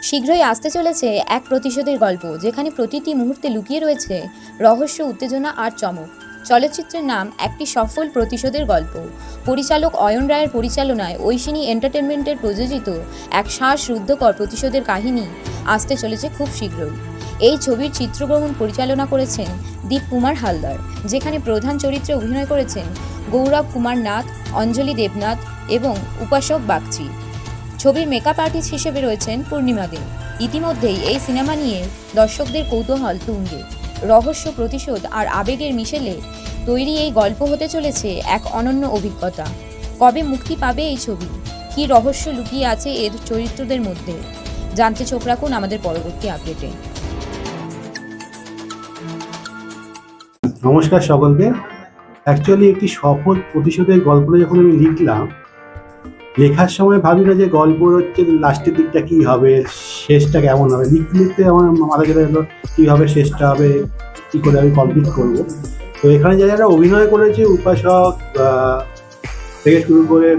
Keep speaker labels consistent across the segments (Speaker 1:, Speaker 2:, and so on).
Speaker 1: শীঘ্রই আসতে চলেছে এক প্রতিশোধের গল্প, যেখানে প্রতিটি মুহূর্তে লুকিয়ে রয়েছে রহস্য, উত্তেজনা আর চমক। চলচ্চিত্রের নাম একটি সফল প্রতিশোধের গল্প। পরিচালক অয়ন রায়ের পরিচালনায় ঐশিনী এন্টারটেনমেন্টের প্রযোজিত এক শ্বাসরুদ্ধকর প্রতিশোধের কাহিনী আসতে চলেছে খুব শীঘ্রই। এই ছবির চিত্রগ্রহণ পরিচালনা করেছেন দীপ কুমার হালদার, যেখানে প্রধান চরিত্রে অভিনয় করেছেন গৌরব কুমার নাথ, অঞ্জলি দেবনাথ এবং উপাসক বাগচি। ছবির মেকআপ আর্টিস্ট হিসেবে রয়েছেন পূর্ণিমা দে। ইতিমধ্যেই এই সিনেমা নিয়ে দর্শকদের কৌতূহল তুঙ্গে। রহস্য, প্রতিশোধ আর আবেগের মিশেলে তৈরি এই গল্প হতে চলেছে এক অনন্য অভিজ্ঞতা। কবে মুক্তি পাবে এই ছবি? কী রহস্য লুকিয়ে আছে এর চরিত্রদের মধ্যে? জানতে চোখ রাখুন আমাদের পরবর্তী আপডেটে।
Speaker 2: নমস্কার সকলকে। অ্যাকচুয়ালি একটি সফল প্রতিশোধের গল্পটা যখন আমি লিখলাম, লেখার সময় ভাবি না যে গল্প হচ্ছে লাস্টের দিকটা কী হবে, শেষটা কেমন হবে। লিখতে লিখতে আমার মাথা চলে এলো কীভাবে শেষটা হবে, কী করে আমি কমপ্লিট করব। তো এখানে যারা অভিনয় করেছে, উপাসক থেকে শুরু করে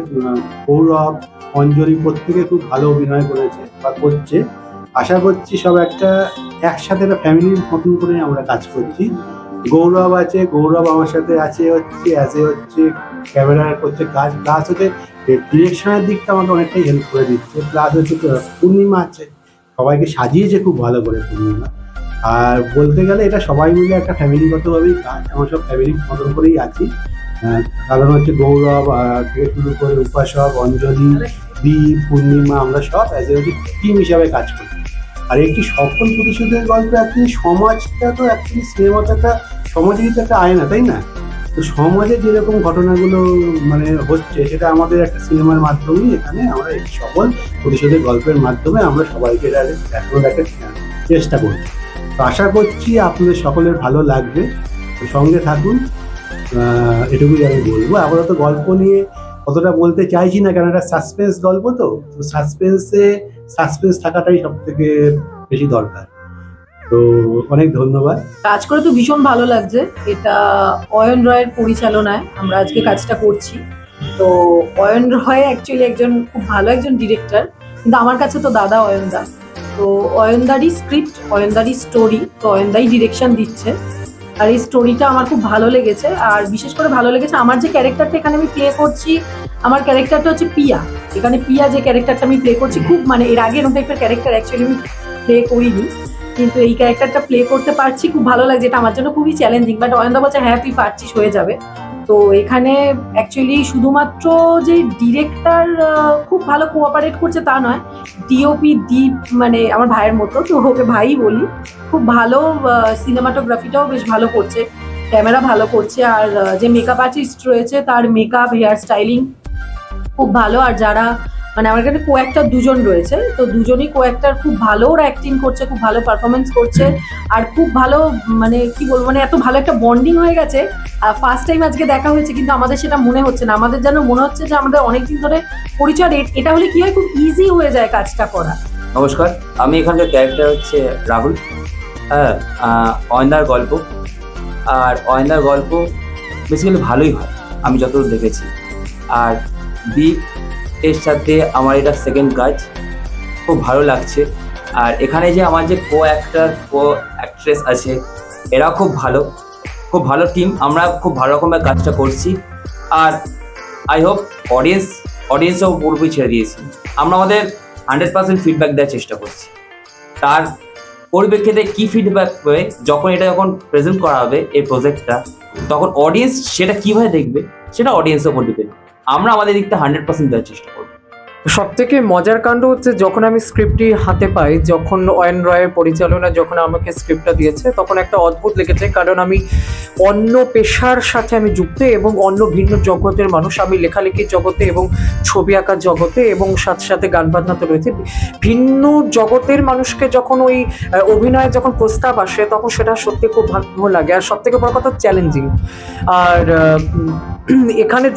Speaker 2: গৌরব, অঞ্জলি, প্রত্যেকে খুব ভালো অভিনয় করেছে বা করছে। আশা করছি সব একসাথে একটা ফ্যামিলির মতন করে আমরা কাজ করছি। গৌরব আছে, গৌরব আমার সাথে আছে হচ্ছে ক্যামেরা করছে কাজ, প্লাস হচ্ছে ডিরেকশনের দিকটা আমাকে অনেকটাই হেল্প করে দিচ্ছে। প্লাস হচ্ছে পূর্ণিমা আছে, সবাইকে সাজিয়েছে খুব ভালো করে পূর্ণিমা। আর বলতে গেলে এটা সবাই মিলে একটা ফ্যামিলিগতভাবেই কাজ, আমরা সব ফ্যামিলির মতন করেই আছি। কারণ হচ্ছে গৌরব থেকে শুরু করে উপাসক, অঞ্জলি, দীপ, পূর্ণিমা, আমরা সব টিম হিসাবে কাজ করি। আর একটি সফল প্রতিশোধের গল্প অ্যাকচুয়ালি সমাজটা তো অ্যাকচুয়ালি সিনেমাটা একটা সমাজেরই তো একটা আয়না, তাই না? তো সমাজে যেরকম ঘটনাগুলো হচ্ছে, সেটা আমাদের একটা সিনেমার মাধ্যমেই এখানে আমরা এই সফল প্রতিশোধের গল্পের মাধ্যমে আমরা সবাইকে দেখানোর একটা চেষ্টা করি। তো আশা করছি আপনাদের সকলের ভালো লাগবে, তো সঙ্গে থাকুন, এটুকুই আমি বলবো। আপাতত গল্প নিয়ে অতটা বলতে চাইছি না, কারণ একটা সাসপেন্স গল্প, তো সাসপেন্স থাকাটাই সব থেকে বেশি দরকার। তো অনেক ধন্যবাদ।
Speaker 3: কাজ করে তো ভীষণ ভালো লাগছে। এটা অয়ন রায়ের পরিচালনায় আমরা আজকে কাজটা করছি। তো অয়ন রায় অ্যাকচুয়ালি খুব ভালো একজন ডিরেক্টর, কিন্তু আমার কাছে তো দাদা অয়নদা। তো অয়নদারই স্ক্রিপ্ট, অয়নদারই স্টোরি, তো অয়নদাই ডিরেকশন দিচ্ছে। আর এই স্টোরিটা আমার খুব ভালো লেগেছে। আর বিশেষ করে ভালো লেগেছে আমার যে ক্যারেক্টারটা এখানে আমি প্লে করছি, আমার ক্যারেক্টারটা হচ্ছে পিয়া। এখানে পিয়া যে ক্যারেক্টারটা আমি প্লে করছি, খুব এর আগে এরকম টাইপের ক্যারেক্টার অ্যাকচুয়ালি আমি প্লে করিনি, কিন্তু এই ক্যারেক্টারটা প্লে করতে পারছি, খুব ভালো লাগছে। এটা আমার জন্য খুবই চ্যালেঞ্জিং, বাট অয়নদা বলছে হ্যাঁ তুই পারছিস, হয়ে যাবে। তো এখানে অ্যাকচুয়ালি শুধুমাত্র যে ডিরেক্টর খুব ভালো কোঅপারেট করছে তা নয়, ডিওপি দীপ আমার ভাইয়ের মতো, তো ওকে ভাই বলি, খুব ভালো। সিনেমাটোগ্রাফিটাও বেশ ভালো করছে, ক্যামেরা ভালো করছে। আর যে মেকআপ আর্টিস্ট রয়েছে তার মেকআপ, হেয়ার স্টাইলিং খুব ভালো। আর যারা আমার এখানে কো-অ্যাক্টর দুজন রয়েছে, তো দুজনই কো-অ্যাক্টর খুব ভালো, ওরা অ্যাক্টিং করছে, খুব ভালো পারফরমেন্স করছে। আর খুব ভালো কি বলবো, এত ভালো একটা বন্ডিং হয়ে গেছে। ফার্স্ট টাইম আজকে দেখা হয়েছে, কিন্তু আমাদের সেটা মনে হচ্ছে না। আমাদের যেন মনে হচ্ছে যে আমাদের অনেকদিন ধরে পরিচয়। এটা হলে কি হয়, খুব ইজি হয়ে যায় কাজটা করা।
Speaker 4: নমস্কার, আমি এখানকার ক্যারেক্টার হচ্ছে রাহুল। হ্যাঁ, অয়নদার গল্প। আর অয়নদার গল্প বেসিক্যালি ভালোই হয় আমি যতদূর দেখেছি। আর দীপ এর সাথে আমার এটা সেকেন্ড কাজ, খুব ভালো লাগছে। আর এখানে যে আমার যে কো অ্যাক্ট্রেস আছে, এরা খুব ভালো টিম, আমরা খুব ভালো রকমের কাজটা করছি। আর আই হোপ অডিয়েন্সও পুরোপুরি ছেড়ে দিয়েছি। আমরা আমাদের 100% ফিডব্যাক দেওয়ার চেষ্টা করছি। তার পরিপ্রেক্ষিতে কী ফিডব্যাক হয়ে যখন প্রেজেন্ট করা হবে এই প্রজেক্টটা, তখন অডিয়েন্স সেটা কীভাবে দেখবে সেটা অডিয়েন্সের উপর ডিপেন্ড। আমরা আমাদের দিকটা 100% দেওয়ার চেষ্টা করব।
Speaker 5: সব থেকে মজার কাণ্ড হচ্ছে, যখন আমি স্ক্রিপ্টটি হাতে পাই, যখন অয়ন রায়ের পরিচালনা যখন আমাকে স্ক্রিপ্টটা দিয়েছে, তখন একটা অদ্ভুত লেগেছে। কারণ আমি অন্য পেশার সাথে আমি যুক্ত এবং অন্য ভিন্ন জগতের মানুষ। আমি লেখালেখির জগতে এবং ছবি আঁকার জগতে, এবং সাথে সাথে গান বাজনা তো রয়েছে। ভিন্ন জগতের মানুষকে যখন ওই অভিনয়ে যখন প্রস্তাব আসে, তখন সেটা সত্যি খুব ভালো লাগে। আর সব থেকে বড় কথা চ্যালেঞ্জিং। আর এখানে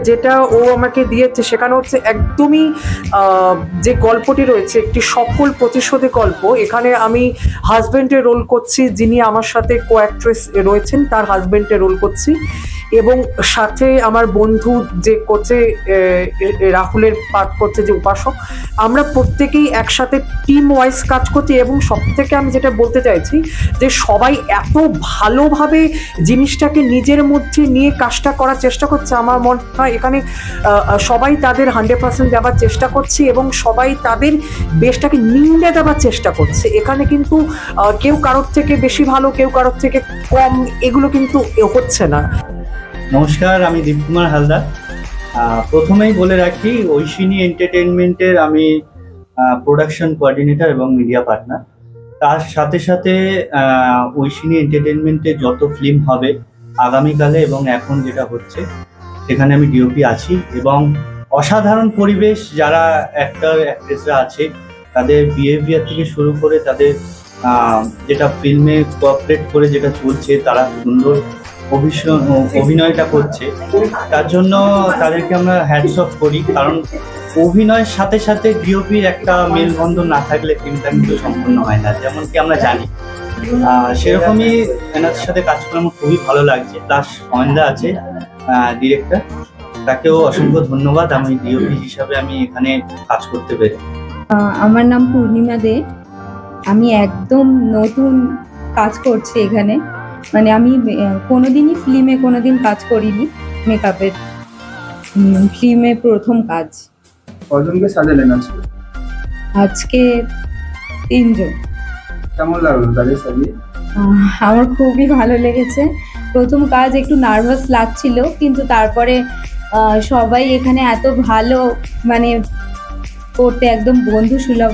Speaker 5: যেটা ও আমাকে দিয়েছে, সেখানে হচ্ছে একদমই যে গল্পটি রয়েছে একটি সফল প্রতিশোধের গল্প। এখানে আমি হাজব্যান্ডের রোল করছি, যিনি আমার সাথে কো অ্যাক্ট্রেস রয়েছেন তার হাজব্যান্ডের রোল করছি। এবং সাথে আমার বন্ধু যে করছে রাহুলের পাঠ করছে যে উপাসক, আমরা প্রত্যেকেই একসাথে টিম ওয়াইজ কাজ করছি। এবং সব থেকে আমি যেটা বলতে চাইছি যে সবাই এত ভালোভাবে জিনিসটাকে নিজের মধ্যে নিয়ে কাজটা করার চেষ্টা করছে। আমার মনে হয় এখানে সবাই তাদের 100% দেওয়ার চেষ্টা করছে এবং সবাই তাদের বেশটাকে নিন্দে দেওয়ার চেষ্টা করছে। এখানে কিন্তু কেউ কারোর থেকে বেশি ভালো, কেউ কারোর থেকে কম, এগুলো কিন্তু হচ্ছে না।
Speaker 6: নমস্কার, আমি দীপকুমার হালদার। প্রথমেই বলে রাখি, ঐশিনী এন্টারটেইনমেন্টের আমি প্রোডাকশন কোঅর্ডিনেটর এবং মিডিয়া পার্টনার। তার সাথে সাথে ঐশিনী এন্টারটেইনমেন্টে যত ফিল্ম হবে আগামীকালে এবং এখন যেটা হচ্ছে সেখানে আমি ডিওপি আছি। এবং অসাধারণ পরিবেশ, যারা অ্যাক্টর অ্যাক্ট্রেসরা আছে তাদের বিহেভিয়ার থেকে শুরু করে তাদের যেটা ফিল্মে কোঅপারেট করে যেটা চলছে, তারা সুন্দর অভিনয়টা করছে, তার জন্য তাদেরকে আমরা হ্যাটস অফ করি। কারণ অভিনয়ের সাথে সাথে ডিওপির একটা মেলবন্ধন না থাকলে ফিল্মটা কিন্তু সম্পূর্ণ হয় না, যেমন কি আমরা জানি। সেরকমই এনাদের সাথে কাজ করে আমার খুবই ভালো লাগছে। প্লাস অয়নদা আছে ডিরেক্টর, তাকেও অসংখ্য ধন্যবাদ। আমি ডিওপি হিসাবে আমি এখানে কাজ করতে পেরে।
Speaker 7: আমার নাম পূর্ণিমা দে। আমি একদম নতুন কাজ করছি এখানে, মানে আমি কোনোদিনই ফিল্মে কোনোদিন কাজ করিনি। মেকআপের ফিল্মে প্রথম কাজ।
Speaker 8: কজনকে সাজালেন আজকে?
Speaker 7: আজকে 3 জন।
Speaker 8: কেমন লাগলো তাদের সাজিয়ে?
Speaker 7: আমার খুবই ভালো লেগেছে। প্রথম কাজ একটু নার্ভাস লাগছিল, কিন্তু তারপরে সবাই এখানে এত ভালো, মানে করতে একদম বন্ধু সুলভ